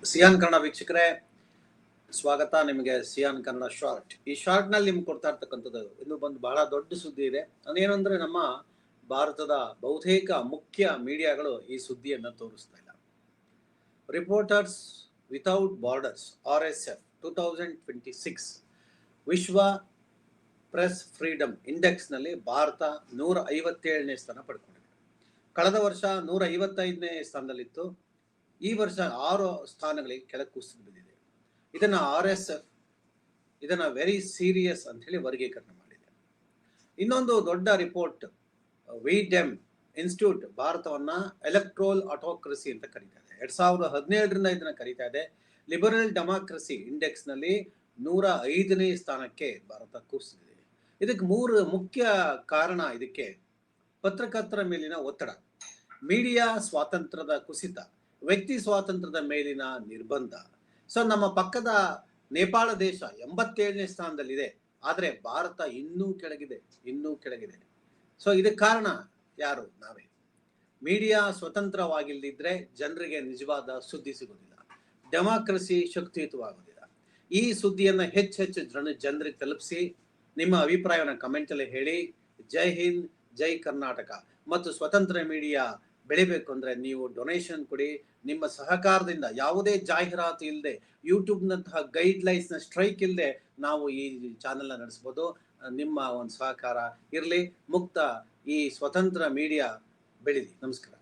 Xi'an Kannada ವೀಕ್ಷಕರೇ, ಸ್ವಾಗತ ನಿಮಗೆ ಸಿಯಾನ್ ಕನ್ನಡ ಶಾರ್ಟ್. ಈ ಶಾರ್ಟ್ ನಲ್ಲಿ ನಿಮ್ಗೆ ಕೊಡ್ತಾ ಇರ್ತಕ್ಕಂಥದ್ದು ಇದು ಒಂದು ಬಹಳ ದೊಡ್ಡ ಸುದ್ದಿ ಇದೆ. ಅದೇನಂದ್ರೆ ನಮ್ಮ ಭಾರತದ ಬಹುತೇಕ ಮುಖ್ಯ ಮೀಡಿಯಾಗಳು ಈ ಸುದ್ದಿಯನ್ನು ತೋರಿಸ್ತಾ ಇಲ್ಲ. ರಿಪೋರ್ಟರ್ಸ್ ವಿತೌಟ್ ಬಾರ್ಡರ್ಸ್ RSF 2026 ವಿಶ್ವ ಪ್ರೆಸ್ ಫ್ರೀಡಮ್ ಇಂಡೆಕ್ಸ್ ನಲ್ಲಿ ಭಾರತ 157ನೇ ಸ್ಥಾನ ಪಡ್ಕೊಂಡಿದೆ. ಕಳೆದ ವರ್ಷ 155ನೇ ಸ್ಥಾನದಲ್ಲಿತ್ತು. ಈ ವರ್ಷ 6 ಸ್ಥಾನಗಳಿಗೆ ಕೆಳಗೆ ಕುಸಿದು ಬಿದ್ದಿದೆ. ಇದನ್ನ RSF ಇದನ್ನ ವೆರಿ ಸೀರಿಯಸ್ ಅಂತ ಹೇಳಿ ವರ್ಗೀಕರಣ ಮಾಡಿದೆ. ಇನ್ನೊಂದು ದೊಡ್ಡ ರಿಪೋರ್ಟ್ ವಿಡೆಮ್ ಇನ್ಸ್ಟಿಟ್ಯೂಟ್ ಭಾರತವನ್ನ ಎಲೆಕ್ಟ್ರೋಲ್ ಆಟೋಕ್ರಸಿ ಅಂತ ಕರೀತಾ ಇದೆ. 2017ರಿಂದ ಇದನ್ನ ಕರೀತಾ ಇದೆ. ಲಿಬರಲ್ ಡೆಮಾಕ್ರಸಿ ಇಂಡೆಕ್ಸ್ ನಲ್ಲಿ 105ನೇ ಸ್ಥಾನಕ್ಕೆ ಭಾರತ ಕುಸಿದಿದೆ. ಇದಕ್ಕೆ 3 ಮುಖ್ಯ ಕಾರಣ. ಇದಕ್ಕೆ ಪತ್ರಕರ್ತರ ಮೇಲಿನ ಒತ್ತಡ, ಮೀಡಿಯಾ ಸ್ವಾತಂತ್ರ್ಯದ ಕುಸಿತ, ವ್ಯಕ್ತಿ ಸ್ವಾತಂತ್ರ್ಯದ ಮೇಲಿನ ನಿರ್ಬಂಧ. ಸೊ ನಮ್ಮ ಪಕ್ಕದ ನೇಪಾಳ ದೇಶ 87ನೇ ಸ್ಥಾನದಲ್ಲಿದೆ, ಆದರೆ ಭಾರತ ಇನ್ನೂ ಕೆಳಗಿದೆ. ಸೊ ಇದಕ್ಕೆ ಕಾರಣ ಯಾರು? ನಾವೇ. ಮೀಡಿಯಾ ಸ್ವತಂತ್ರವಾಗಿಲ್ಲದಿದ್ರೆ ಜನರಿಗೆ ನಿಜವಾದ ಸುದ್ದಿ ಸಿಗೋದಿಲ್ಲ, ಡೆಮಾಕ್ರಸಿ ಶಕ್ತಿಯುತವಾಗೋದಿಲ್ಲ. ಈ ಸುದ್ದಿಯನ್ನ ಹೆಚ್ಚು ಜನರಿಗೆ ತಲುಪಿಸಿ ನಿಮ್ಮ ಅಭಿಪ್ರಾಯವನ್ನು ಕಮೆಂಟ್ ಅಲ್ಲಿ ಹೇಳಿ. ಜೈ ಹಿಂದ್, ಜೈ ಕರ್ನಾಟಕ. ಮತ್ತು ಸ್ವತಂತ್ರ ಮೀಡಿಯಾ ಬೆಳಿಬೇಕು ಅಂದ್ರೆ ನೀವು ಡೊನೇಷನ್ ಕೊಡಿ. ನಿಮ್ಮ ಸಹಕಾರದಿಂದ ಯಾವುದೇ ಜಾಹೀರಾತು ಇಲ್ಲದೆ, ಯೂಟ್ಯೂಬ್ನಂತಹ ಗೈಡ್ ಲೈನ್ಸ್ ನ ಸ್ಟ್ರೈಕ್ ಇಲ್ಲದೆ ನಾವು ಈ ಚಾನೆಲ್ನ ನಡೆಸಬಹುದು. ನಿಮ್ಮ ಒಂದು ಸಹಕಾರ ಇರಲಿ. ಮುಕ್ತ ಈ ಸ್ವತಂತ್ರ ಮೀಡಿಯಾ ಬೆಳಿಲಿ. ನಮಸ್ಕಾರ.